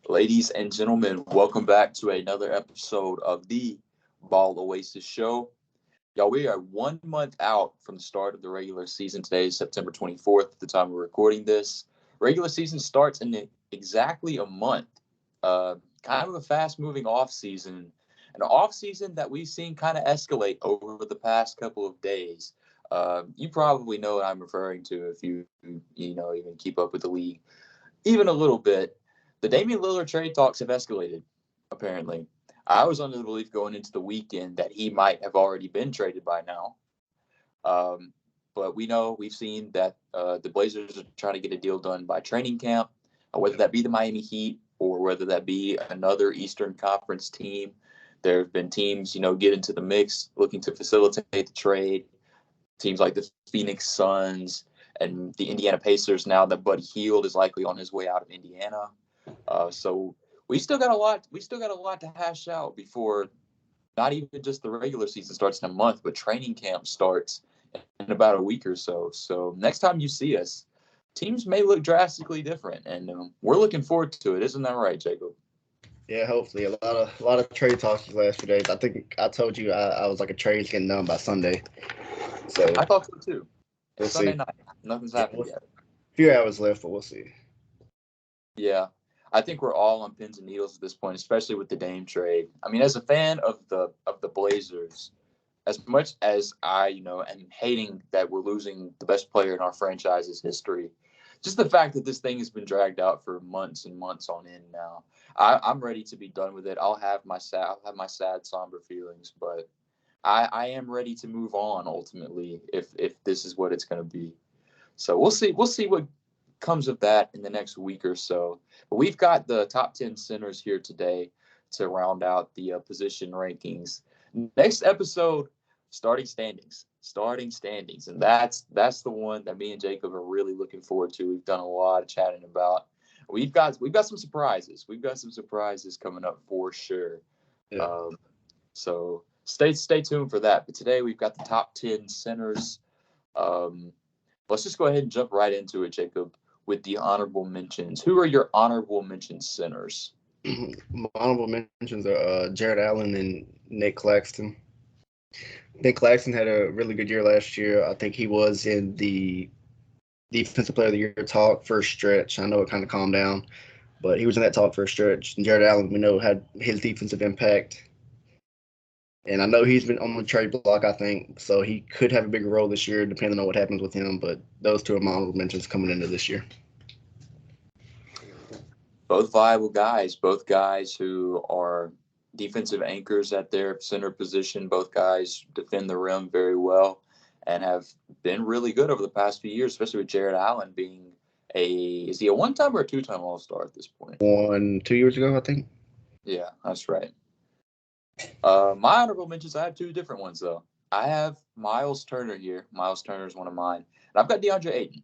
Ladies and gentlemen, welcome back to another episode of the Ball Oasis Show. Y'all, we are 1 month out from the start of the regular season. Today is September 24th, at the time we're recording this. Regular season starts in exactly a month. Kind of a fast-moving off-season. An off-season that we've seen kind of escalate over the past couple of days. You probably know what I'm referring to if you even keep up with the league even a little bit. The Damian Lillard trade talks have escalated, apparently. I was under the belief going into the weekend that he might have already been traded by now. But we've seen that the Blazers are trying to get a deal done by training camp, whether that be the Miami Heat or whether that be another Eastern Conference team. There have been teams, get into the mix looking to facilitate the trade. Teams like the Phoenix Suns and the Indiana Pacers, now that Buddy Hield is likely on his way out of Indiana. So we still got a lot. We still got a lot to hash out before not even just the regular season starts in a month, but training camp starts in about a week or so. So next time you see us, teams may look drastically different, and we're looking forward to it. Isn't that right, Jacob? Yeah, hopefully a lot of trade talks these last few days. I think I told you I was like a trade's getting done by Sunday. So I thought so too. we'll Sunday see. night, nothing's happened yet. A few hours left, but we'll see. Yeah, I think we're all on pins and needles at this point, especially with the Dame trade. I mean, as a fan of the Blazers, as much as I, am hating that we're losing the best player in our franchise's history, just the fact that this thing has been dragged out for months and months on end now, I'm ready to be done with it. I'll have my sad, somber feelings, but I am ready to move on ultimately if this is what it's going to be. So we'll see. We'll see what comes of that in the next week or so. But we've got the top 10 centers here today to round out the position rankings. Next episode, starting standings, and that's the one that me and Jacob are really looking forward to. We've done a lot of chatting about. We've got some surprises. We've got some surprises coming up for sure. Yeah. So stay tuned for that. But today we've got the top 10 centers. Let's just go ahead and jump right into it, Jacob, with the honorable mentions. Who are your honorable mention centers? My honorable mentions are Jared Allen and Nick Claxton. Nick Claxton had a really good year last year. I think he was in the Defensive Player of the Year talk first stretch. I know it kind of calmed down, but he was in that talk first stretch. And Jared Allen, we know, had his defensive impact. And I know he's been on the trade block, I think, so he could have a bigger role this year depending on what happens with him. But those two are my honorable mentions coming into this year. Both viable guys, both guys who are defensive anchors at their center position. Both guys defend the rim very well and have been really good over the past few years, especially with Jared Allen being is he a one-time or a two-time All-Star at this point? 2 years ago, I think. Yeah, that's right. My honorable mentions, I have two different ones, though. I have Miles Turner here. Miles Turner is one of mine. And I've got DeAndre Ayton.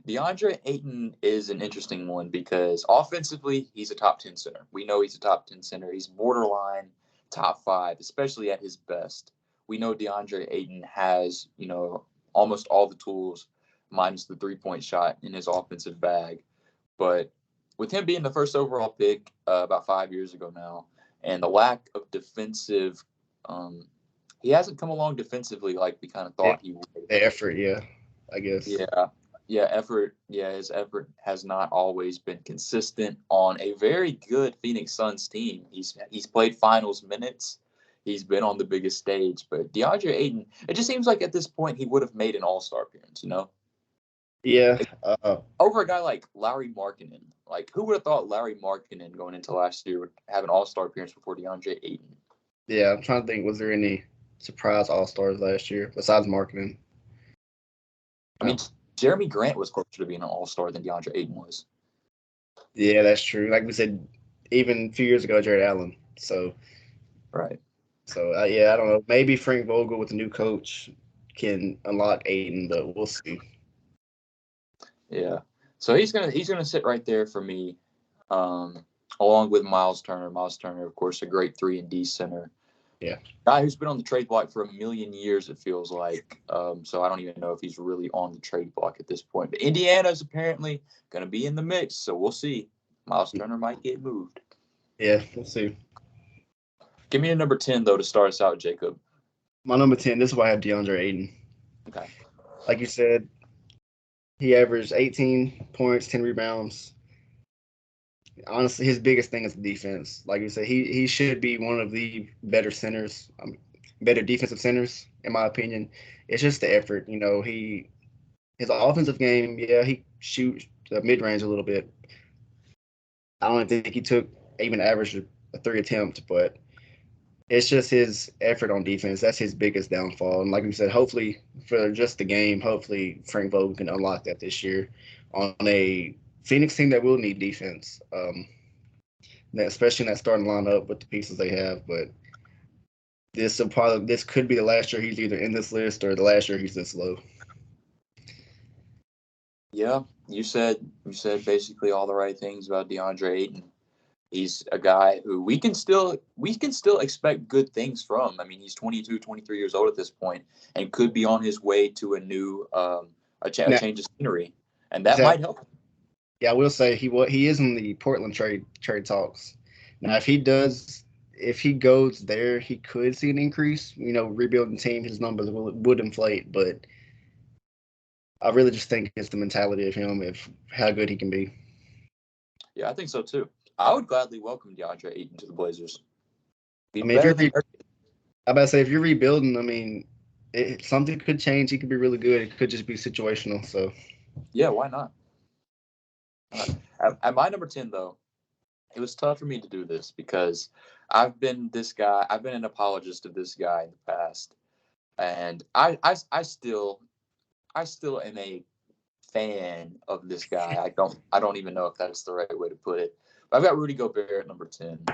DeAndre Ayton is an interesting one because offensively, he's a top 10 center. We know he's a top 10 center. He's borderline top 5, especially at his best. We know DeAndre Ayton has, almost all the tools minus the three-point shot in his offensive bag. But with him being the first overall pick about 5 years ago now, and the lack of defensive, he hasn't come along defensively like we kind of thought he would. The effort, yeah, I guess. Effort. Yeah, his effort has not always been consistent on a very good Phoenix Suns team. He's played finals minutes. He's been on the biggest stage. But DeAndre Ayton, it just seems like at this point he would have made an All-Star appearance, Yeah. Over a guy like Larry Markkinen. Like, who would have thought Larry Markkinen going into last year would have an All-Star appearance before DeAndre Ayton? Yeah, I'm trying to think. Was there any surprise All-Stars last year besides Markkinen? I mean, Jeremy Grant was closer to being an All-Star than DeAndre Ayton was. Yeah, that's true. Like we said, even a few years ago, Jared Allen. So, right. So, I don't know. Maybe Frank Vogel with a new coach can unlock Ayton, but we'll see. Yeah. So he's gonna sit right there for me, along with Miles Turner. Miles Turner, of course, a great 3-and-D center. Yeah. Guy who's been on the trade block for a million years, it feels like. So I don't even know if he's really on the trade block at this point. But Indiana's apparently going to be in the mix, so we'll see. Miles Turner might get moved. Yeah, we'll see. Give me a number 10, though, to start us out, Jacob. My number 10, this is why I have DeAndre Ayton. Okay. Like you said, he averaged 18 points, 10 rebounds. Honestly, his biggest thing is the defense. Like you said, he should be one of the better centers, better defensive centers, in my opinion. It's just the effort. His offensive game, yeah, he shoots the mid range a little bit. I don't think he took even average a 3 attempt, but it's just his effort on defense. That's his biggest downfall. And like we said, hopefully for just the game, hopefully Frank Vogel can unlock that this year on a Phoenix team that will need defense, especially in that starting lineup with the pieces they have. But this could be the last year he's either in this list or the last year he's this low. Yeah, you said basically all the right things about DeAndre Ayton. He's a guy who we can still expect good things from. I mean, he's 22, 23 years old at this point and could be on his way to a new change of scenery, and that might help him. Yeah, I will say he is in the Portland trade talks. Now, if he goes there, he could see an increase. Rebuilding team, his numbers would inflate, but I really just think it's the mentality of him, if how good he can be. Yeah, I think so too. I would gladly welcome DeAndre Ayton to the Blazers. I'm about to say, if you're rebuilding, something could change. He could be really good. It could just be situational. So yeah, why not? At my number 10, though, it was tough for me to do this because I've been an apologist of this guy in the past, and I still am a fan of this guy. I don't even know if that's the right way to put it. But I've got Rudy Gobert at number 10.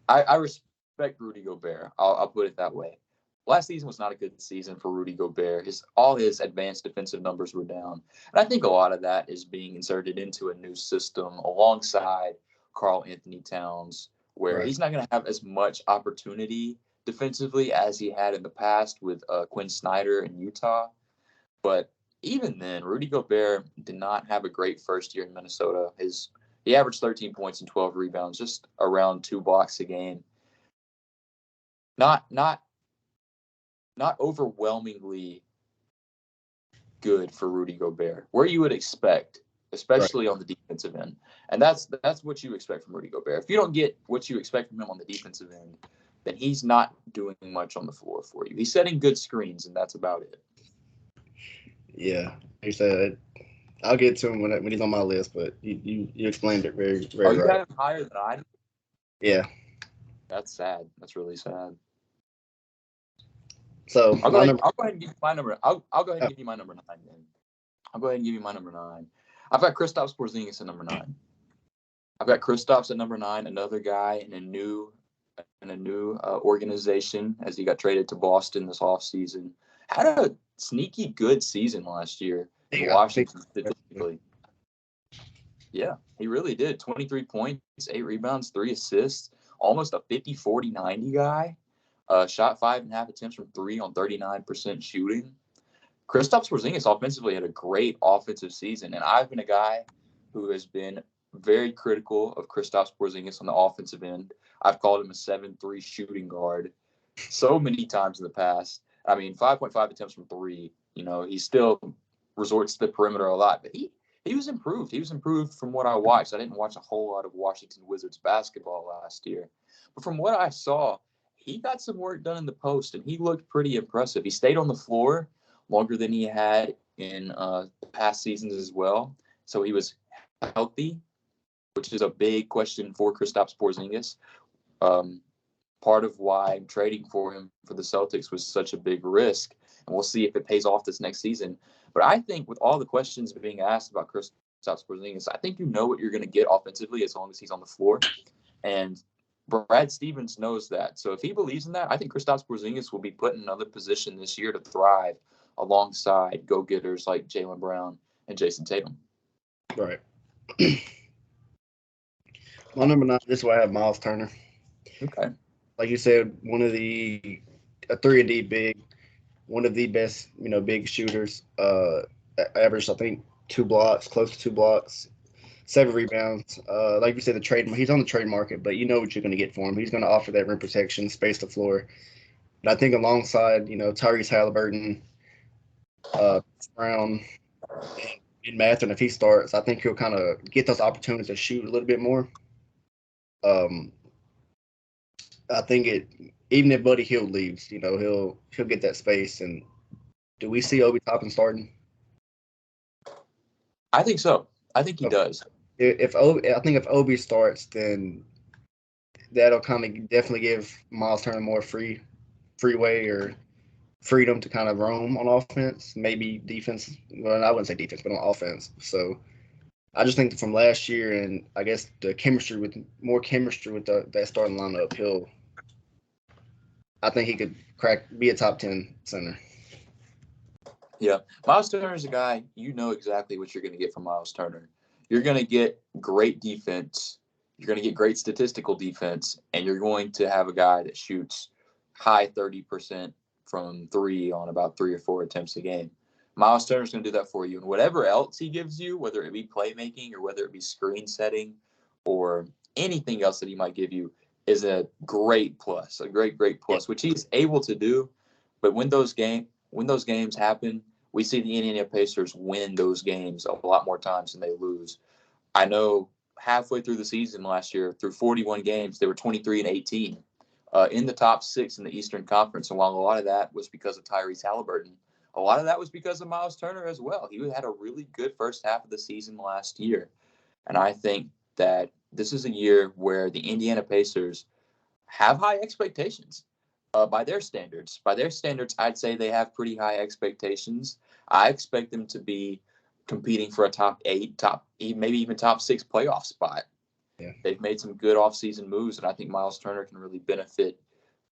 I respect Rudy Gobert. I'll put it that way. Last season was not a good season for Rudy Gobert. All his advanced defensive numbers were down. And I think a lot of that is being inserted into a new system alongside Karl Anthony Towns, where right. He's not going to have as much opportunity defensively as he had in the past with Quinn Snyder in Utah. But even then, Rudy Gobert did not have a great first year in Minnesota. He averaged 13 points and 12 rebounds, just around 2 blocks a game. Not overwhelmingly good for Rudy Gobert, where you would expect, especially on the defensive end. And that's what you expect from Rudy Gobert. If you don't get what you expect from him on the defensive end, then he's not doing much on the floor for you. He's setting good screens, and that's about it. Yeah, he said I'll get to him when he's on my list, but you explained it very, very you right. got him higher than I do? Yeah. That's sad. That's really sad. So I'll go ahead and give you my number. I'll go ahead and give you my number 9 then. I'll go ahead and give you my number 9. I've got Kristaps Porzingis at number 9. I've got Kristaps at number 9, another guy in a new organization as he got traded to Boston this offseason. Had a sneaky good season last year in Washington statistically. Yeah, he really did. 23 points, 8 rebounds, 3 assists, almost a 50-40-90 guy. Shot 5.5 attempts from 3 on 39% shooting. Kristaps Porzingis offensively had a great offensive season, and I've been a guy who has been very critical of Kristaps Porzingis on the offensive end. I've called him a 7-3 shooting guard so many times in the past. I mean, 5.5 attempts from 3. He still resorts to the perimeter a lot, but he was improved. He was improved from what I watched. I didn't watch a whole lot of Washington Wizards basketball last year, but from what I saw, he got some work done in the post, and he looked pretty impressive. He stayed on the floor longer than he had in past seasons as well. So he was healthy, which is a big question for Kristaps Porzingis. Part of why I'm trading for him for the Celtics was such a big risk, and we'll see if it pays off this next season. But I think with all the questions being asked about Kristaps Porzingis, I think you know what you're going to get offensively as long as he's on the floor. And Brad Stevens knows that. So if he believes in that, I think Kristaps Porzingis will be put in another position this year to thrive alongside go-getters like Jaylen Brown and Jason Tatum. Right. My number 9, this is why I have Miles Turner. Okay. Like you said, a 3-and-D big, one of the best, big shooters. Averaged, I think, 2 blocks, close to 2 blocks. 7 rebounds. Like you said, he's on the trade market, but you know what you're going to get for him. He's going to offer that rim protection, space the floor. But I think alongside, Tyrese Halliburton, Brown, and Mathurin, if he starts, I think he'll kind of get those opportunities to shoot a little bit more. I think even if Buddy Hield leaves, he'll get that space. And do we see Obi Toppin starting? I think so. I think he does. I think if Obi starts, then that'll kind of definitely give Miles Turner more freeway or freedom to kind of roam on offense, maybe defense. Well, I wouldn't say defense, but on offense. So I just think that from last year and I guess the chemistry with that starting lineup, I think he could be a top 10 center. Yeah. Miles Turner is a guy, you know exactly what you're going to get from Miles Turner. You're going to get great defense. You're going to get great statistical defense, and you're going to have a guy that shoots high 30% from three on about 3 or 4 attempts a game. Miles Turner's going to do that for you. And whatever else he gives you, whether it be playmaking or whether it be screen setting or anything else that he might give you, is a great plus, a great plus, which he's able to do. But when those games happen, we see the Indiana Pacers win those games a lot more times than they lose. I know halfway through the season last year, through 41 games, they were 23-18 in the top 6 in the Eastern Conference. And while a lot of that was because of Tyrese Halliburton, a lot of that was because of Miles Turner as well. He had a really good first half of the season last year. And I think that this is a year where the Indiana Pacers have high expectations by their standards. By their standards, I'd say they have pretty high expectations. I expect them to be competing for a top 8, maybe even top 6 playoff spot. Yeah. They've made some good offseason moves, and I think Miles Turner can really benefit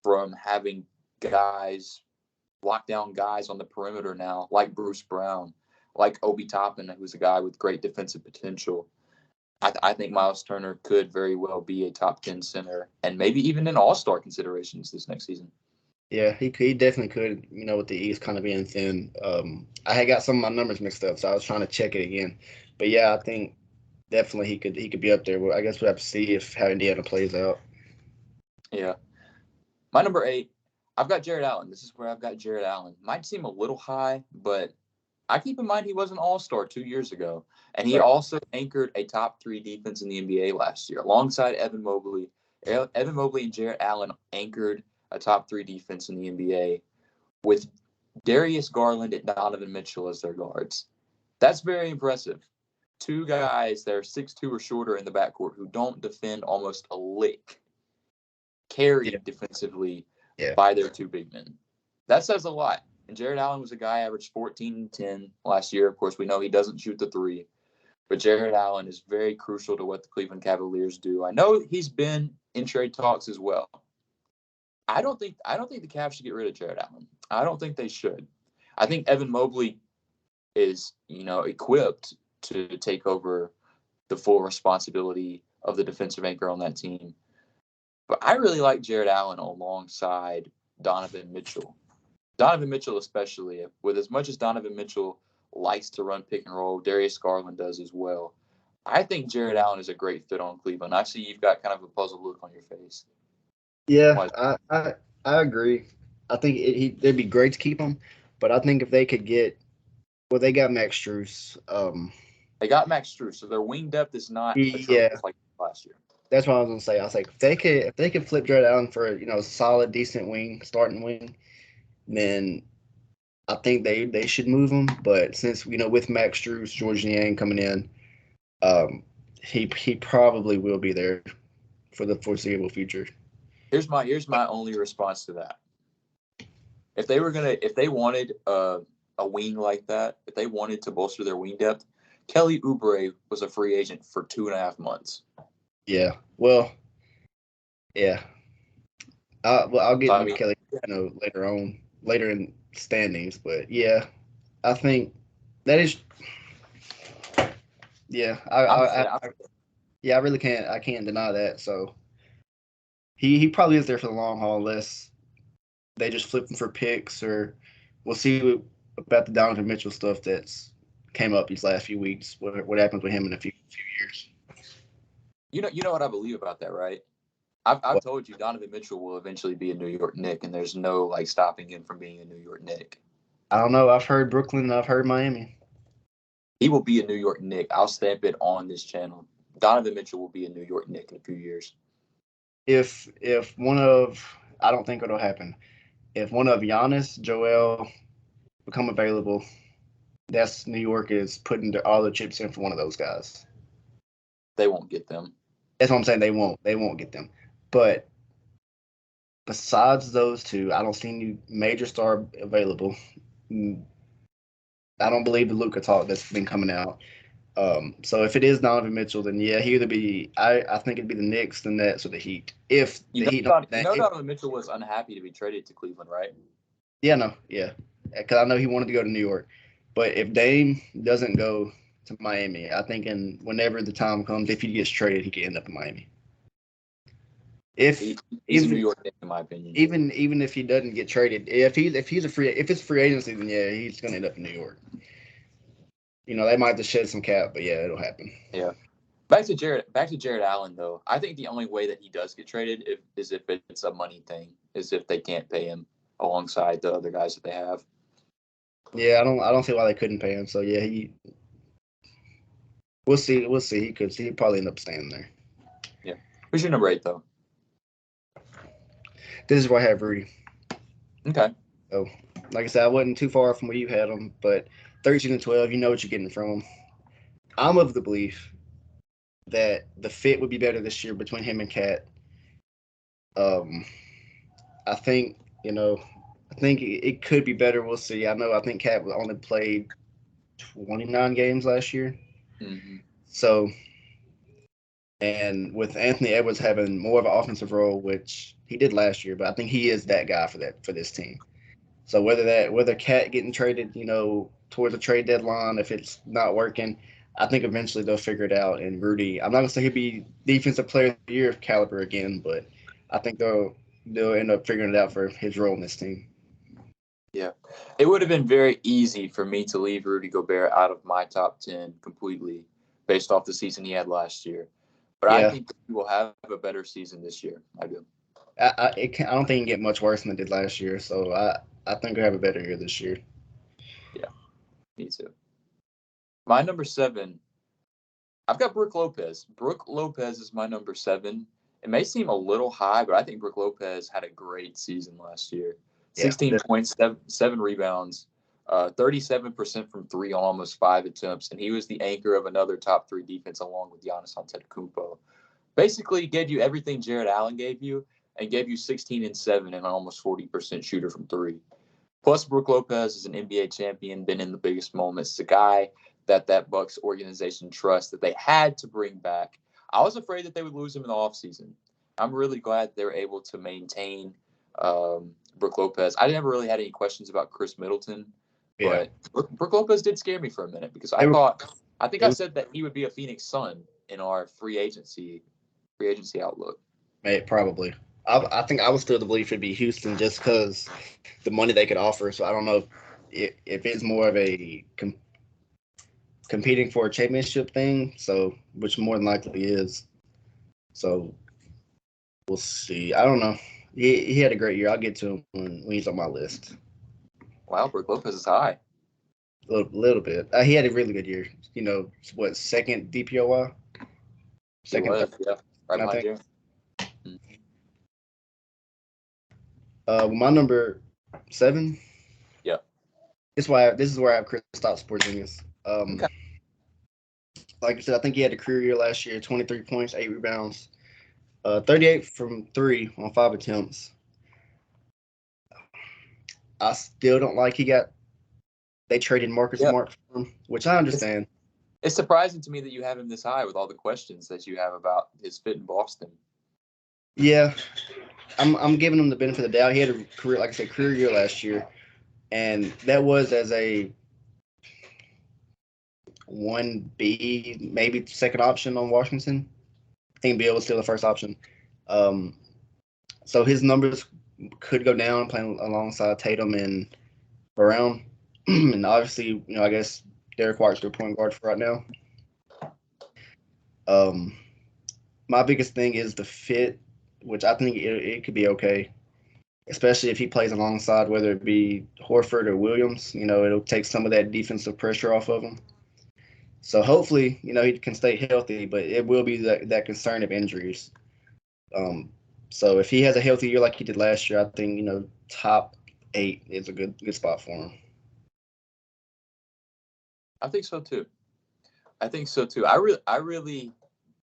from having lockdown guys on the perimeter now, like Bruce Brown, like Obi Toppin, who's a guy with great defensive potential. I think Miles Turner could very well be a top 10 center and maybe even in all-star considerations this next season. Yeah, he definitely could, with the East kind of being thin. I had got some of my numbers mixed up, so I was trying to check it again. But yeah, I think definitely he could be up there. Well, I guess we'll have to see how Indiana plays out. Yeah. My number 8, I've got Jarrett Allen. This is where I've got Jarrett Allen. Might seem a little high, but I keep in mind he was an all-star 2 years ago. And he also anchored a top 3 defense in the NBA last year alongside Evan Mobley. Evan Mobley and Jarrett Allen anchored a top 3 defense in the NBA with Darius Garland and Donovan Mitchell as their guards. That's very impressive. 2 guys that are 6'2" or shorter in the backcourt who don't defend almost a lick, carried defensively by their 2 big men. That says a lot. And Jarrett Allen was a guy averaged 14 and 10 last year. Of course, we know he doesn't shoot the 3. But Jarrett Allen is very crucial to what the Cleveland Cavaliers do. I know he's been in trade talks as well. I don't think the Cavs should get rid of Jarrett Allen. I don't think they should. I think Evan Mobley is, equipped to take over the full responsibility of the defensive anchor on that team. But I really like Jarrett Allen alongside Donovan Mitchell. Donovan Mitchell especially, with as much as Donovan Mitchell likes to run pick and roll, Darius Garland does as well. I think Jarrett Allen is a great fit on Cleveland. I see you've got kind of a puzzled look on your face. Yeah, I agree. I think it'd be great to keep him, but I think if they could they got Max Strus. They got Max Strus, so their wing depth is not like last year. That's what I was gonna say. I was like, if they could flip Jarrett Allen for a solid, decent starting wing, then I think they should move him. But since with Max Strus, Georges Niang coming in, he probably will be there for the foreseeable future. Here's my only response to that. If they wanted a wing like that, if they wanted to bolster their wing depth, Kelly Oubre was a free agent for 2.5 months. Yeah. Well. Yeah. I'll get to Kelly later in standings, but yeah, I think that is. Yeah, I really can't. I can't deny that. So he probably is there for the long haul, unless they just flip him for picks, or we'll see about the Donovan Mitchell stuff that's came up these last few weeks. What happens with him in a few years? You know what I believe about that, right? I've told you Donovan Mitchell will eventually be a New York Knick, and there's no like stopping him from being a New York Knick. I don't know. I've heard Brooklyn and I've heard Miami. He will be a New York Knick. I'll stamp it on this channel. Donovan Mitchell will be a New York Knick in a few years. If one of I don't think it'll happen. If one of Giannis, Joel become available, that's New York is putting all the chips in for one of those guys. They won't get them. That's what I'm saying. They won't get them. But besides those two, I don't see any major star available. I don't believe the Luka talk that's been coming out. So if it is Donovan Mitchell, then yeah, he either be I think it'd be the Knicks, the Nets, or the Heat. If the Heat, Donovan Mitchell was unhappy to be traded to Cleveland, right? Yeah, because I know he wanted to go to New York. But if Dame doesn't go to Miami, I think whenever the time comes, if he gets traded, he could end up in Miami. He's a New York Knick, in my opinion. Even if he doesn't get traded, if it's free agency, then yeah, he's gonna end up in New York. They might have to shed some cap, but yeah, it'll happen. Yeah. Back to Jared Allen though. I think the only way that he does get traded is if it's a money thing, is if they can't pay him alongside the other guys that they have. Yeah, I don't see why they couldn't pay him. So yeah, we'll see. He'd probably end up staying there. Yeah. Who's your number 8 though? This is where I have Rudy. Okay. So, like I said, I wasn't too far from where you had him, but 13 and 12, you know what you're getting from him. I'm of the belief that the fit would be better this year between him and Cat. I think it could be better. We'll see. I think Cat only played 29 games last year. Mm-hmm. So, and with Anthony Edwards having more of an offensive role, which he did last year, but I think he is that guy for this team. So whether Cat getting traded, towards the trade deadline, if it's not working, I think eventually they'll figure it out. And Rudy, I'm not gonna say he'll be defensive player of the year caliber again, but I think they'll end up figuring it out for his role in this team. Yeah, it would have been very easy for me to leave Rudy Gobert out of my top 10 completely based off the season he had last year. But yeah. I think he will have a better season this year. I do. I don't think it can get much worse than it did last year. So I think we'll have a better year this year. Yeah, me too. My number 7, I've got Brook Lopez. Brook Lopez is my number 7. It may seem a little high, but I think Brook Lopez had a great season last year. 16 points, 7 rebounds, 37% from 3 on almost 5 attempts, and he was the anchor of another top 3 defense along with Giannis Antetokounmpo. Basically, gave you everything Jared Allen gave you, and gave you 16 and 7 and almost 40% shooter from 3. Plus, Brook Lopez is an NBA champion, been in the biggest moments. It's a guy that Bucks organization trusts that they had to bring back. I was afraid that they would lose him in the offseason. I'm really glad they were able to maintain Brook Lopez. I never really had any questions about Chris Middleton, but Brook Lopez did scare me for a minute because I said that he would be a Phoenix Sun in our free agency outlook. Probably. I think I would still believe it'd be Houston just because the money they could offer. So I don't know if it's more of a competing for a championship thing. So which more than likely is. So we'll see. I don't know. He had a great year. I'll get to him when he's on my list. Wow, Brook Lopez is high. A little bit. He had a really good year. Second DPOY? Second, yeah. Right behind you. My number 7. Yeah. This is where I have Kristaps Porzingis. Okay. Like I said, I think he had a career year last year. 23 points, 8 rebounds, 38 from 3 on 5 attempts. I still don't like they traded Marcus Smart for him, which I understand. It's surprising to me that you have him this high with all the questions that you have about his fit in Boston. Yeah, I'm giving him the benefit of the doubt. He had a career year last year, and that was as a 1B, maybe second option on Washington. I think Beal was still the first option. So his numbers could go down playing alongside Tatum and Brown. And obviously, I guess Derek White's their point guard for right now. my biggest thing is the fit, which I think it could be okay, especially if he plays alongside whether it be Horford or Williams. It'll take some of that defensive pressure off of him. So hopefully, he can stay healthy, but it will be that concern of injuries. So if he has a healthy year like he did last year, I think top 8 is a good spot for him. I think so too. I really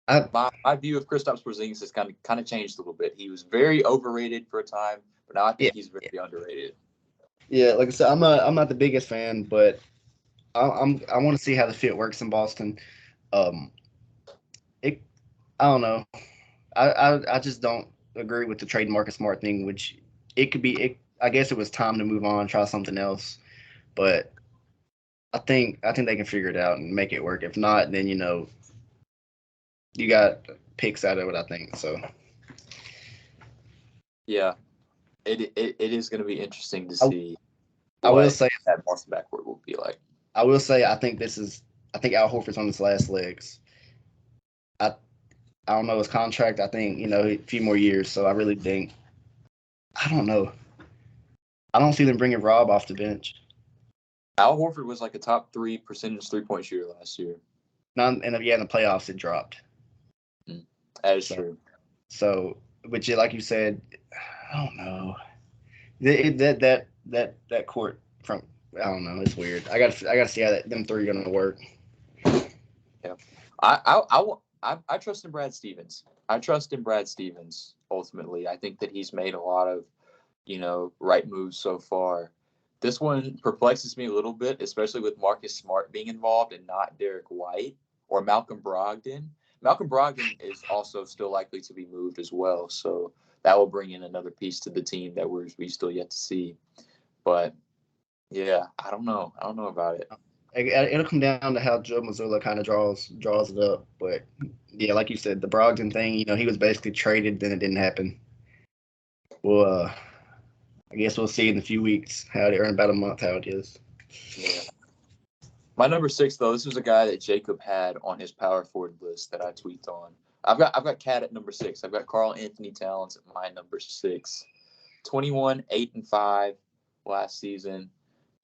my view of Kristaps Porzingis has kind of changed a little bit. He was very overrated for a time, but now I think he's very underrated. Yeah, like I said, I'm not the biggest fan, but I want to see how the fit works in Boston. I don't know. I just don't agree with the trade Marcus Smart thing, which it could be. I guess it was time to move on, try something else, but I think they can figure it out and make it work. If not, then you got picks out of it. I think so. Yeah, it is going to be interesting to see. I will say that Boston backcourt will be like. I will say I think Al Horford's on his last legs. I don't know his contract. I think a few more years. So I really think I don't know. I don't see them bringing Rob off the bench. Al Horford was like a top 3 percentage 3-point shooter last year. In the playoffs it dropped. That is true. So, which like you said, I don't know. That court from I don't know. It's weird. I got to see how them three are gonna work. Yeah, I trust in Brad Stevens. Ultimately, I think that he's made a lot of right moves so far. This one perplexes me a little bit, especially with Marcus Smart being involved and not Derek White or Malcolm Brogdon. Malcolm Brogdon is also still likely to be moved as well, so that will bring in another piece to the team that we still yet to see. But yeah, I don't know about it. It'll come down to how Joe Mazzulla kind of draws it up. But yeah, like you said, the Brogdon thing, he was basically traded, then it didn't happen. Well, I guess we'll see in a few weeks or in about a month how it is. Yeah. My number 6, though, this was a guy that Jacob had on his power forward list that I tweeted on. I've got Cat at number 6. I've got Karl Anthony Towns at my number 6. 21, 8, and 5 last season.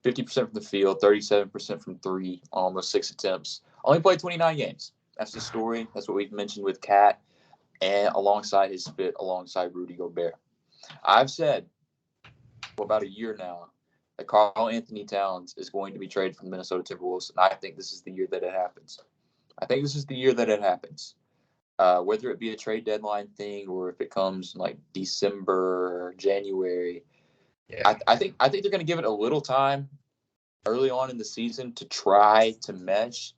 50% from the field, 37% from 3, almost 6 attempts. Only played 29 games. That's the story. That's what we've mentioned with Cat, and alongside his fit, alongside Rudy Gobert. I've said for about a year now that Karl Anthony Towns is going to be traded from the Minnesota Timberwolves, and I think this is the year that it happens. Whether it be a trade deadline thing or if it comes in like December or January, yeah. I think they're going to give it a little time early on in the season to try to mesh,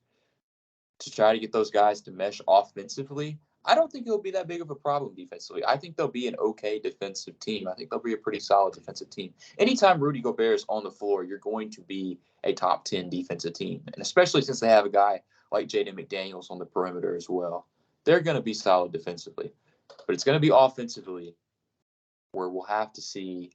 to try to get those guys to mesh offensively. I don't think it'll be that big of a problem defensively. I think they'll be an okay defensive team. I think they'll be a pretty solid defensive team. Anytime Rudy Gobert is on the floor, you're going to be a top 10 defensive team. And especially since they have a guy like Jaden McDaniels on the perimeter as well. They're going to be solid defensively. But it's going to be offensively where we'll have to see,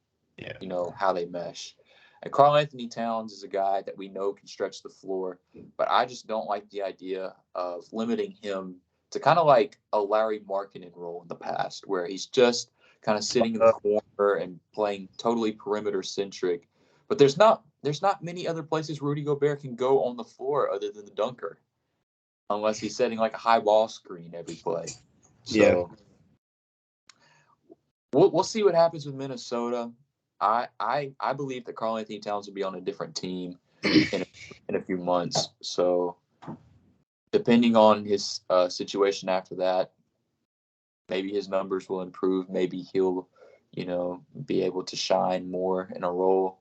how they mesh. And Karl Anthony Towns is a guy that we know can stretch the floor. But I just don't like the idea of limiting him to kind of like a Larry Markkinen role in the past, where he's just kind of sitting in the corner and playing totally perimeter centric. But there's not many other places Rudy Gobert can go on the floor other than the dunker, unless he's setting like a high ball screen every play. So we'll see what happens with Minnesota. I believe that Karl Anthony Towns will be on a different team in a few months. So depending on his situation after that, maybe his numbers will improve. Maybe he'll, be able to shine more in a role.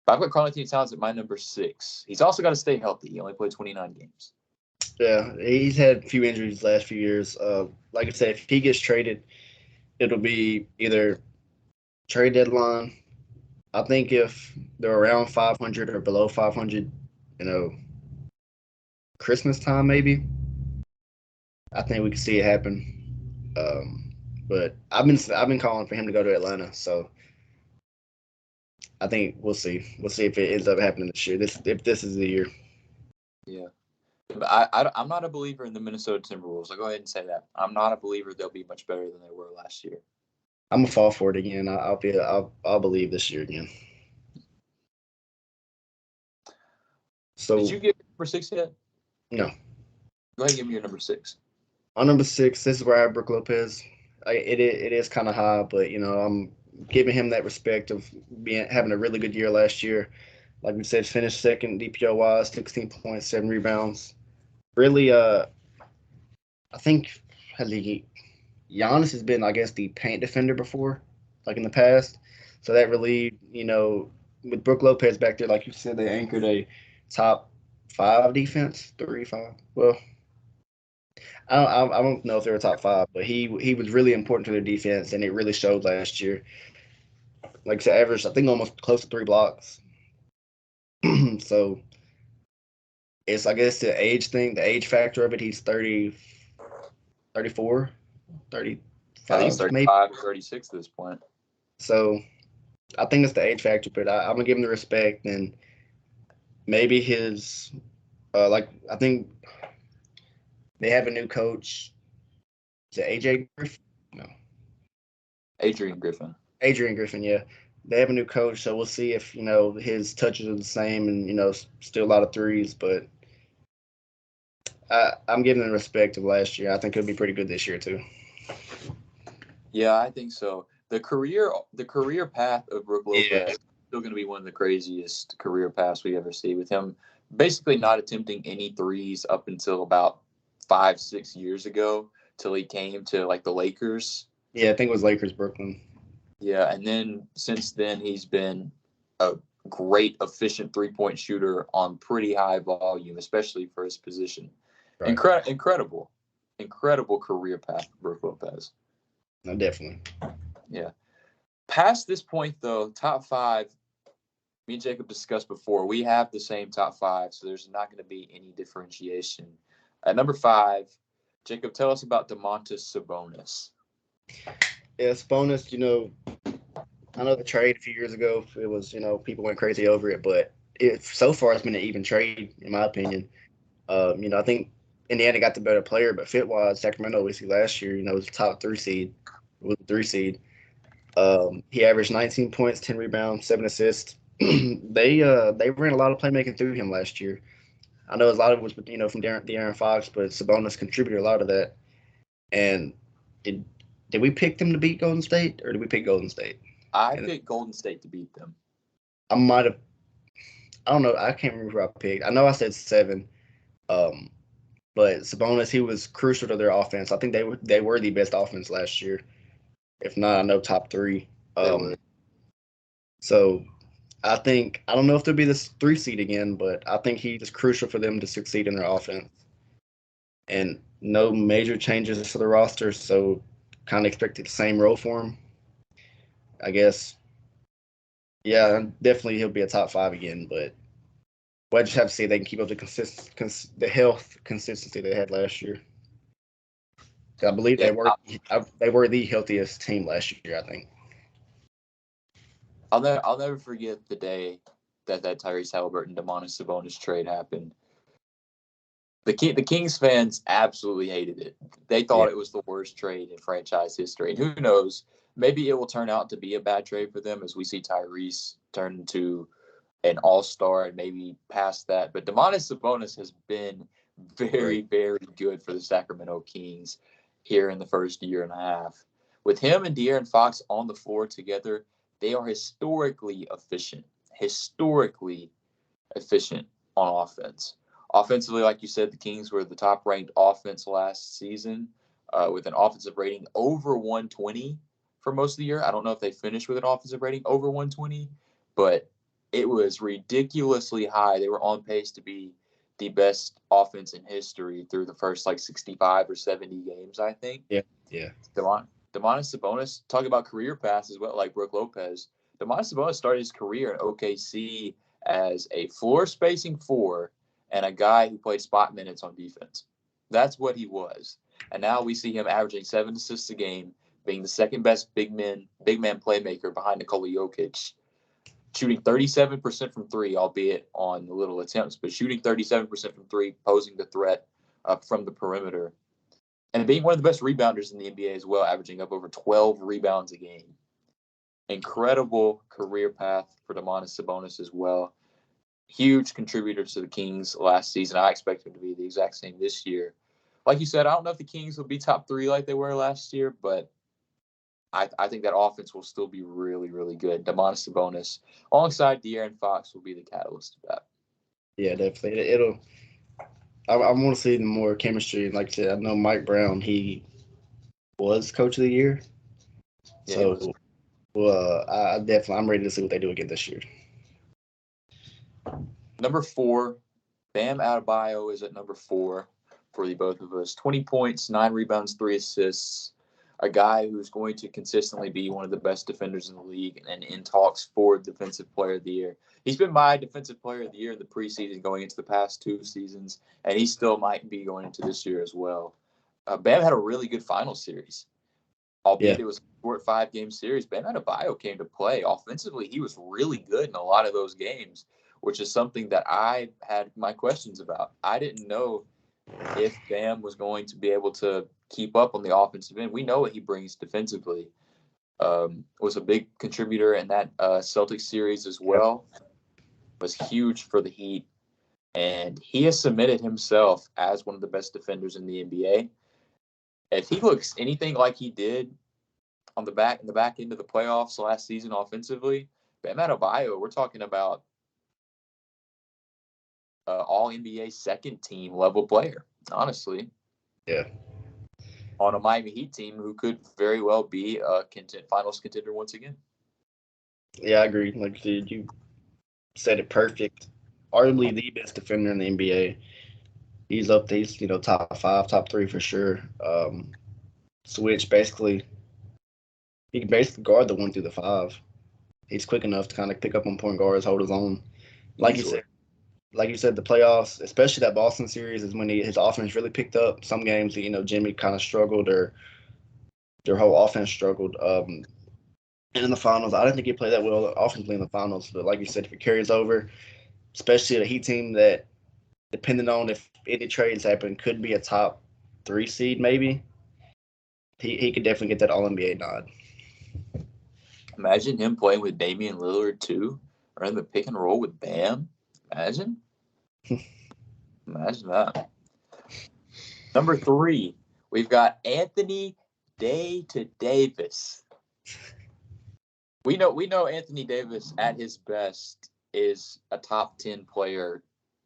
But I've got Karl Anthony Towns at my number 6. He's also got to stay healthy. He only played 29 games. Yeah, he's had a few injuries the last few years. Like I said, if he gets traded, it'll be either trade deadline. I think if they're around 500 or below 500, Christmas time maybe, I think we can see it happen. But I've been calling for him to go to Atlanta, so I think we'll see. We'll see if it ends up happening this year. If this is the year. Yeah. I'm not a believer in the Minnesota Timberwolves. I'll go ahead and say that. I'm not a believer they'll be much better than they were last year. I'm gonna fall for it again. I'll believe this year again. So did you get number 6 yet? No. Go ahead and give me your number 6. On number 6, this is where I have Brook Lopez. It is kind of high, but I'm giving him that respect of having a really good year last year. Like we said, finished second DPOY, 16 points, 7 rebounds. Really, I think Giannis has been, I guess, the paint defender before, like in the past. So that really, with Brook Lopez back there, like you said, they anchored a top 5 defense, 3, 5. Well, I don't know if they were top 5, but he was really important to their defense, and it really showed last year. Like I said, averaged, I think, almost close to 3 blocks. So it's, I guess, the age thing, the age factor of it. He's 30, 34, 35, I think he's maybe. 35 or 36 at this point. So I think it's the age factor, but I'm gonna give him the respect, and maybe his I think they have a new coach. Is it AJ Griffin? No, Adrian Griffin. Adrian Griffin. Yeah, they have a new coach, so we'll see if his touches are the same, and still a lot of threes. But I'm giving him respect of last year. I think he'll be pretty good this year too. Yeah, I think so. The career path of Brook Lopez is still going to be one of the craziest career paths we ever see, with him basically not attempting any threes up until about 5-6 years ago, till he came to like the Lakers. Yeah, I think it was Lakers, Brooklyn. Yeah, and then since then he's been a great, efficient 3-point shooter on pretty high volume, especially for his position. Right. Incredible career path for Brook Lopez. No, definitely. Yeah. Past this point, though, top 5, me and Jacob discussed before, we have the same top 5, so there's not going to be any differentiation. At number 5, Jacob, tell us about Domantas Sabonis. Yeah, Sabonis, I know the trade a few years ago, it was, people went crazy over it, but so far it's been an even trade, in my opinion. I think Indiana got the better player, but fit-wise, Sacramento, obviously, last year, was the top 3 seed. Was the 3 seed. He averaged 19 points, 10 rebounds, 7 assists. They ran a lot of playmaking through him last year. I know a lot of it was, from De'Aaron Fox, but Sabonis contributed a lot of that. And did we pick them to beat Golden State, or did we pick Golden State? I picked Golden State to beat them. I might have. I don't know. I can't remember who I picked. I know I said 7. But Sabonis, he was crucial to their offense. I think they were the best offense last year. If not, I know top 3. So I don't know if they'll be this 3 seed again, but I think he is crucial for them to succeed in their offense. And no major changes to the roster, so kind of expected the same role for him, I guess. Yeah, definitely he'll be a top 5 again, but we'll just have to see if they can keep up the health consistency they had last year. I believe they were the healthiest team last year, I think. I'll never forget the day that Tyrese Haliburton Domantas Sabonis trade happened. The Kings fans absolutely hated it. They thought it was the worst trade in franchise history. And who knows, maybe it will turn out to be a bad trade for them as we see Tyrese turn into an all-star and maybe past that. But Domantas Sabonis has been very, very good for the Sacramento Kings here in the first year and a half. With him and De'Aaron Fox on the floor together, they are historically efficient on offense. Offensively, like you said, the Kings were the top-ranked offense last season with an offensive rating over 120 for most of the year. I don't know if they finished with an offensive rating over 120, but it was ridiculously high. They were on pace to be the best offense in history through the first 65 or 70 games, I think. Yeah. Domantas Sabonis, talking about career paths as well, like Brook Lopez. Domantas Sabonis started his career in OKC as a floor-spacing 4 and a guy who played spot minutes on defense. That's what he was. And now we see him averaging 7 assists a game, being the second best big man playmaker behind Nikola Jokic. shooting 37% from three, albeit on little attempts, but shooting 37% from three, posing the threat from the perimeter, and being one of the best rebounders in the NBA as well, averaging up over 12 rebounds a game. Incredible career path for Domantas Sabonis as well. Huge contributor to the Kings last season. I expect him to be the exact same this year. Like you said, I don't know if the Kings will be top three like they were last year, but I think that offense will still be really, really good. Domantas Sabonis, alongside De'Aaron Fox, will be the catalyst of that. Yeah, definitely. I want to see more chemistry. Like I said, I know Mike Brown. He was coach of the year. Yeah, So, I'm ready to see what they do again this year. Number 4, Bam Adebayo is at number 4 for the both of us. 20 points, 9 rebounds, 3 assists. A guy who's going to consistently be one of the best defenders in the league and in talks for Defensive Player of the Year. He's been my Defensive Player of the Year in the preseason going into the past 2 seasons, and he still might be going into this year as well. Bam had a really good final series. Albeit It was a short 5-game series, Bam Adebayo came to play. Offensively, he was really good in a lot of those games, which is something that I had my questions about. I didn't know if Bam was going to be able to keep up on the offensive end. We know what he brings defensively. Was a big contributor in that Celtics series as well. Was huge for the Heat. And he has cemented himself as one of the best defenders in the NBA. If he looks anything like he did in the back end of the playoffs last season offensively, Bam Adebayo, we're talking about all NBA second team level player, honestly. Yeah. On a Miami Heat team who could very well be a finals contender once again. Yeah, I agree. Like you said it perfect. Arguably the best defender in the NBA. He's up there. He's top 5, top 3 for sure. Switch basically. He can basically guard the 1 through the 5. He's quick enough to kind of pick up on point guards, hold his own. Like you said, the playoffs, especially that Boston series, is when his offense really picked up. Some games, Jimmy kind of struggled, or their whole offense struggled. And in the finals, I didn't think he played that well offensively in the finals. But like you said, if it carries over, especially a Heat team that, depending on if any trades happen, could be a top 3 seed maybe, he could definitely get that All-NBA nod. Imagine him playing with Damian Lillard too, or in the pick and roll with Bam. Imagine that. Number 3, we've got Anthony Davis. We know Anthony Davis at his best is a top 10 player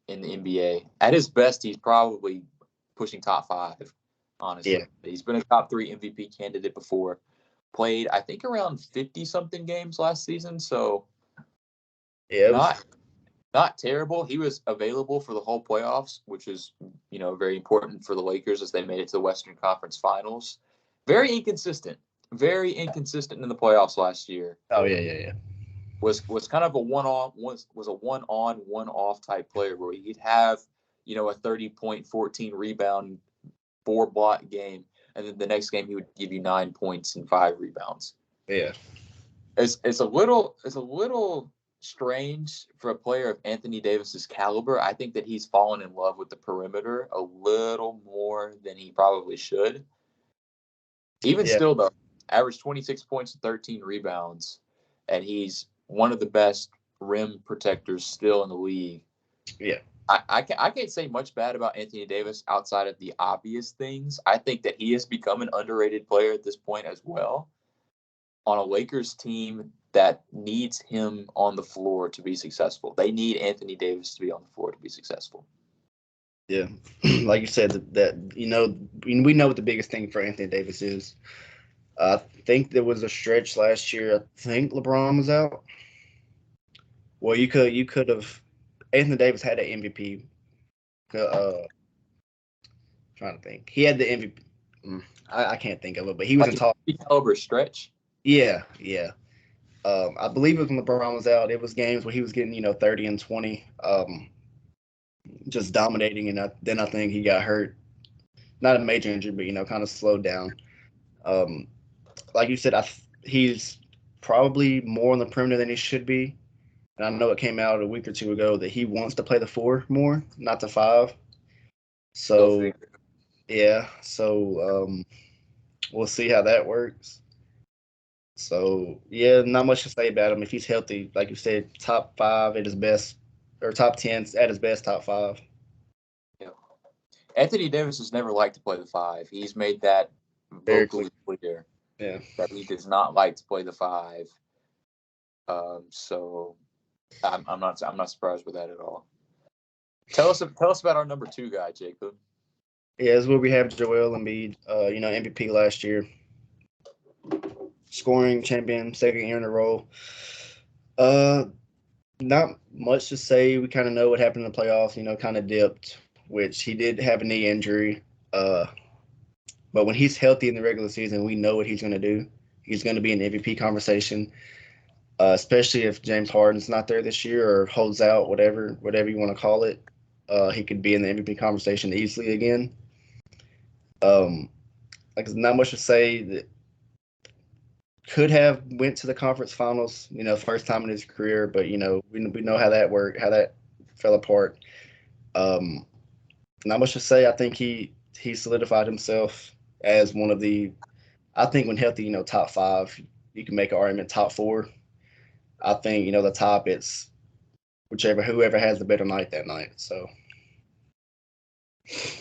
in the NBA. At his best, he's probably pushing top 5, honestly. Yeah. He's been a top 3 MVP candidate before. Played, I think, around 50-something games last season, so not terrible. He was available for the whole playoffs, which is, very important for the Lakers as they made it to the Western Conference Finals. Very inconsistent in the playoffs last year. Oh yeah. Was kind of a one-on, one-off type player where he'd have, a 30-point, 14 rebound, 4-block game, and then the next game he would give you 9 points and 5 rebounds. Yeah, it's a little strange for a player of Anthony Davis's caliber. I think that he's fallen in love with the perimeter a little more than he probably should. Still, though, averaged 26 points and 13 rebounds, and he's one of the best rim protectors still in the league. Yeah. I can't say much bad about Anthony Davis outside of the obvious things. I think that he has become an underrated player at this point as well on a Lakers team that needs him on the floor to be successful. They need Anthony Davis to be on the floor to be successful. Yeah. Like you said, that we know what the biggest thing for Anthony Davis is. I think there was a stretch last year. I think LeBron was out. Well, you could have. Anthony Davis had an MVP. Trying to think, he had the MVP. I can't think of it, but he was in top caliber stretch. Yeah. I believe it was when LeBron was out. It was games where he was getting 30 and 20, just dominating, and then I think he got hurt. Not a major injury, but kind of slowed down. Like you said, he's probably more on the perimeter than he should be. And I know it came out a week or two ago that he wants to play the 4 more, not the 5. Go So figure. yeah, so we'll see how that works. So yeah, not much to say about him. If he's healthy, like you said, top 5 at his best, or top 10 at his best, top 5. Yeah. Anthony Davis has never liked to play the 5. He's made that Very clear. vocally clear Yeah. that he does not like to play the 5. So I'm not surprised with that at all. Tell us about our number 2 guy, Jacob. Yeah, as well we have Joel Embiid, MVP last year, scoring champion, second year in a row. Not much to say. We kind of know what happened in the playoffs. Kind of dipped, which he did have a knee injury. Uh, but when he's healthy in the regular season, we know what he's going to do. He's going to be in the MVP conversation, especially if James Harden's not there this year or holds out, whatever you want to call it. He could be in the MVP conversation easily again. Like not much to say. That could have went to the conference finals, first time in his career, but we know how that worked, how that fell apart. Um, Not much to say. I think he solidified himself as one of the. I think when healthy, top 5, you can make an argument top 4. I think the top it's whoever has the better night that night. So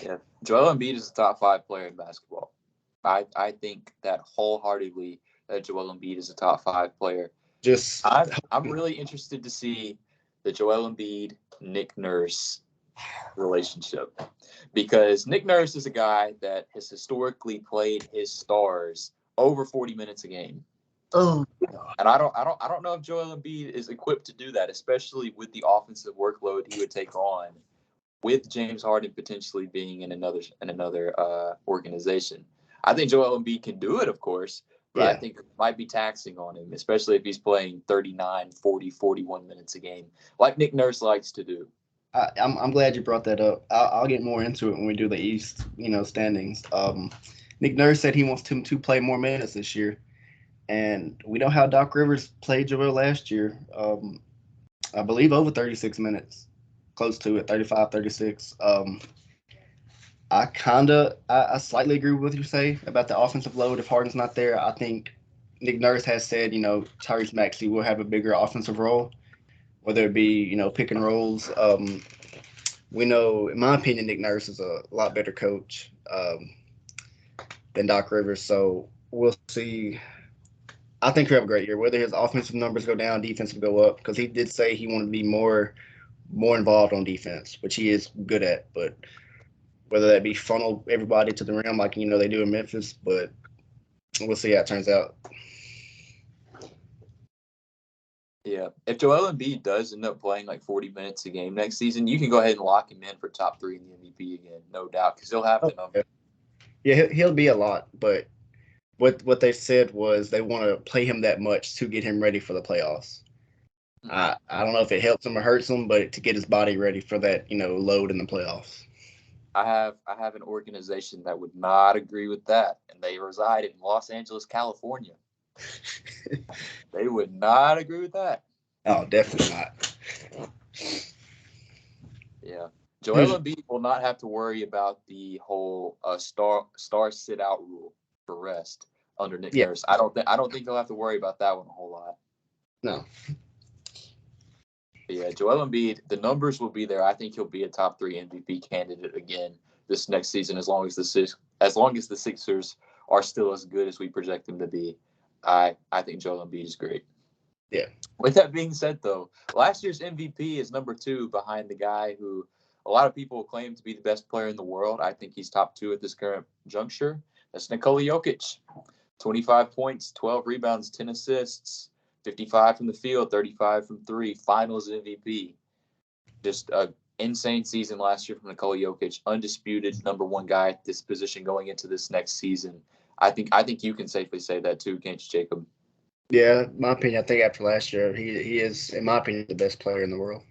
Yeah, Joel Embiid is a top 5 player in basketball. I think that wholeheartedly that Joel Embiid is a top 5 player. just I'm really interested to see the Joel Embiid Nick Nurse relationship, because Nick Nurse is a guy that has historically played his stars over 40 minutes a game. oh And I don't know if Joel Embiid is equipped to do that, especially with the offensive workload he would take on with James Harden potentially being in another organization. I think Joel Embiid can do it, of course, but I yeah. think it might be taxing on him, especially if he's playing 39, 40, 41 minutes a game, like Nick Nurse likes to do. I'm glad you brought that up. I'll get more into it when we do the East, standings. Nick Nurse said he wants him to play more minutes this year, and we know how Doc Rivers played Joel last year. I believe over 36 minutes, close to it, 35, 36. I slightly agree with what you say about the offensive load. If Harden's not there, I think Nick Nurse has said, Tyrese Maxey will have a bigger offensive role, whether it be, pick and rolls. We know, in my opinion, Nick Nurse is a lot better coach than Doc Rivers. So we'll see. I think he'll have a great year. Whether his offensive numbers go down, defensive go up, because he did say he wanted to be more involved on defense, which he is good at. But whether that be funnel everybody to the rim like they do in Memphis, but we'll see how it turns out. Yeah, if Joel Embiid does end up playing like 40 minutes a game next season, you can go ahead and lock him in for top 3 in the MVP again, no doubt, because he'll have the number. Yeah, he'll be a lot, but what they said was they want to play him that much to get him ready for the playoffs. I don't know if it helps him or hurts him, but to get his body ready for that, load in the playoffs. I have an organization that would not agree with that, and they reside in Los Angeles, California. They would not agree with that. Oh, definitely not. Yeah, Joel Embiid will not have to worry about the whole star sit out rule for rest under Nick Yeah. Nurse. I don't think he'll have to worry about that one a whole lot. No. But yeah, Joel Embiid, the numbers will be there. I think he'll be a top 3 MVP candidate again this next season, as long as the Sixers are still as good as we project them to be. I think Joel Embiid is great. Yeah. With that being said, though, last year's MVP is number 2 behind the guy who a lot of people claim to be the best player in the world. I think he's top 2 at this current juncture. That's Nikola Jokic. 25 points, 12 rebounds, 10 assists, 55 from the field, 35 from 3, finals MVP. Just an insane season last year from Nikola Jokic, undisputed number 1 guy at this position going into this next season. I think you can safely say that too, can't you, Jacob? Yeah, my opinion, I think after last year, he is, in my opinion, the best player in the world.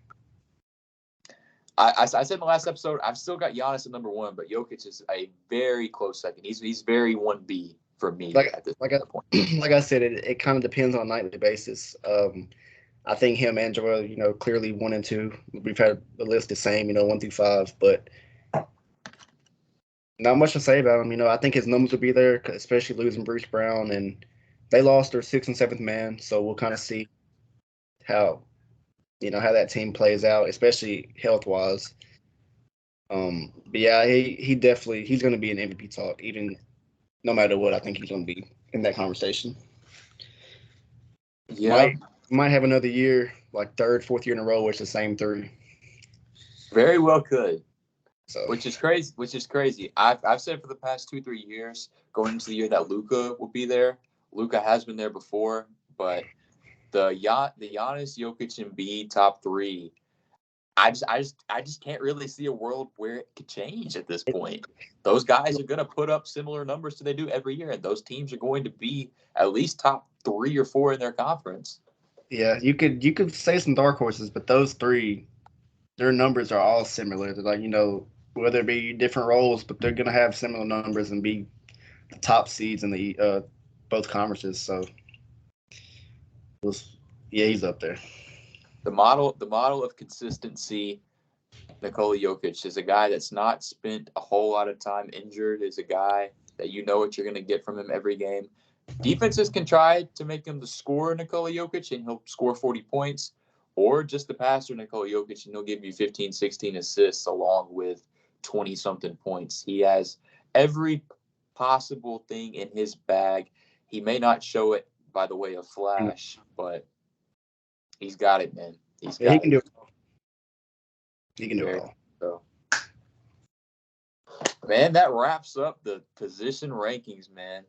I said in the last episode, I've still got Giannis at number 1, but Jokic is a very close second. He's very 1B for me at this point. Like I said, it kind of depends on a nightly basis. I think him and Joel, clearly 1 and 2. We've had the list the same, 1 through 5, but not much to say about him. I think his numbers will be there, especially losing Bruce Brown, and they lost their sixth and seventh man. So we'll kind of see how how that team plays out, especially health wise. But yeah, he definitely he's going to be an MVP talk, even no matter what. I think he's going to be in that conversation. Yeah, Might have another year, like third, fourth year in a row, where it's the same three. very well could. So Which is crazy. I've said for the past 2-3 years, going into the year that Luka will be there. Luka has been there before, but the Giannis, Jokic, and B top three. I just can't really see a world where it could change at this point. Those guys are going to put up similar numbers to they do every year, and those teams are going to be at least top 3 or 4 in their conference. yeah, you could say some dark horses, but those three, their numbers are all similar. They're like whether it be different roles, but they're gonna have similar numbers and be the top seeds in the both conferences. So, yeah, he's up there. The model of consistency. Nikola Jokic is a guy that's not spent a whole lot of time injured. Is a guy that you know what you're going to get from him every game. Defenses can try to make him the scorer Nikola Jokic, and he'll score 40 points, or just the passer Nikola Jokic, and he'll give you 15, 16 assists along with 20-something points. He has every possible thing in his bag. He may not show it by the way of flash, but he's got it, man. He's got he can it. do it. He can do Very it all. so. Man, that wraps up the position rankings, man.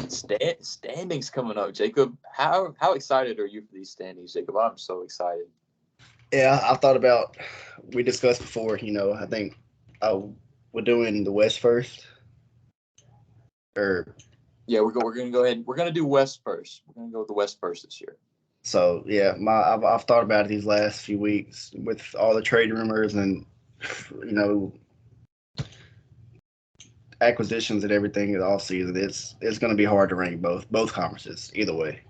Standings coming up, Jacob. How excited are you for these standings, Jacob? I'm so excited. Yeah, I thought about. We discussed before. I think we're doing the West first, or Yeah, we're going to go ahead. We're going to do West first. We're going to go with the West first this year. so yeah. I've thought about it these last few weeks with all the trade rumors and acquisitions and everything in the offseason. It's going to be hard to rank both conferences either way.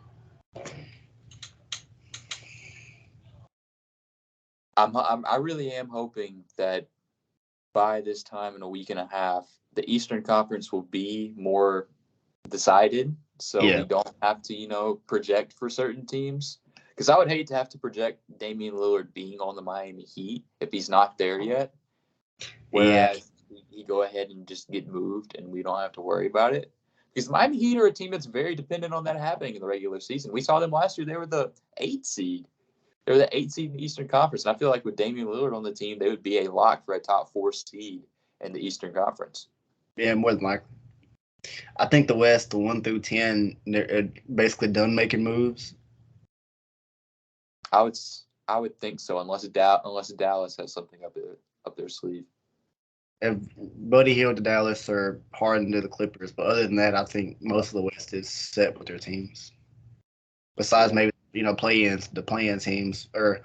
I really am hoping that by this time in a week and a half, the Eastern Conference will be more decided, so Yeah. we don't have to project for certain teams. Because I would hate to have to project Damian Lillard being on the Miami Heat if he's not there yet. Whereas he go ahead and just get moved, and we don't have to worry about it. Because the Miami Heat are a team that's very dependent on that happening in the regular season. We saw them last year; they were the 8th seed. They were the 8th seed in the Eastern Conference, and I feel like with Damian Lillard on the team, they would be a lock for a top 4 seed in the Eastern Conference. Yeah, more than likely. I think the West, the 1 through 10, they're basically done making moves. I would think so, unless Dallas has something up their sleeve. And Buddy Hield to Dallas or Harden to the Clippers, but other than that, I think most of the West is set with their teams. Besides maybe the play-in teams, or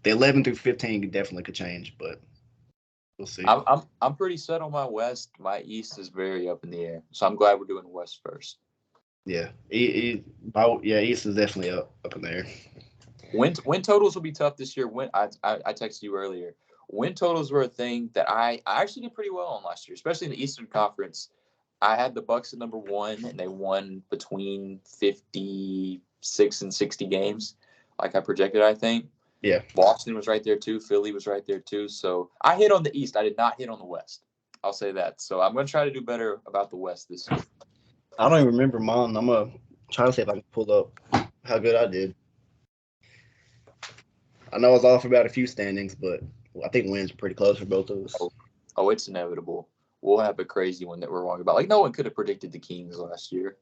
the 11 through 15 definitely could change, but we'll see. I'm pretty set on my West. My East is very up in the air, so I'm glad we're doing West first. Yeah, East is definitely up in the air. Win totals will be tough this year. I texted you earlier. Win totals were a thing that I actually did pretty well on last year, especially in the Eastern Conference. I had the Bucks at number 1, and they won between 56 and 60 games, like I projected, I think. Yeah. Boston was right there too. Philly was right there too. So I hit on the East. I did not hit on the West. I'll say that. So I'm going to try to do better about the West this year. I don't even remember mine. I'm going to try to see if I can pull up how good I did. I know I was off about a few standings, but I think wins are pretty close for both of us. Oh, it's inevitable. We'll have a crazy one that we're wrong about. Like, no one could have predicted the Kings last year.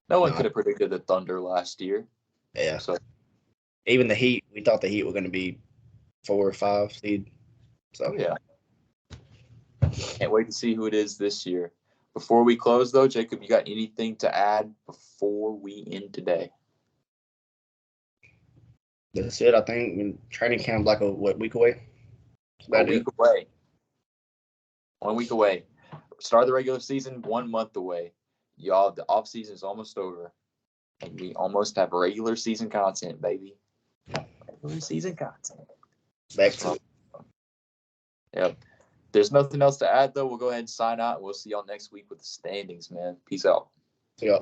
No one could have predicted the Thunder last year. Yeah. So even the Heat, we thought the Heat were going to be 4 or 5 seed. So yeah. Can't wait to see who it is this year. Before we close, though, Jacob, you got anything to add before we end today? That's it. I think training camp like a week away. A week away. 1 week away. Start of the regular season 1 month away. Y'all, the off season is almost over, and we almost have regular season content, baby. Regular season content. Back to it. Yep. There's nothing else to add, though. We'll go ahead and sign out, and we'll see y'all next week with the standings, man. Peace out. Yeah.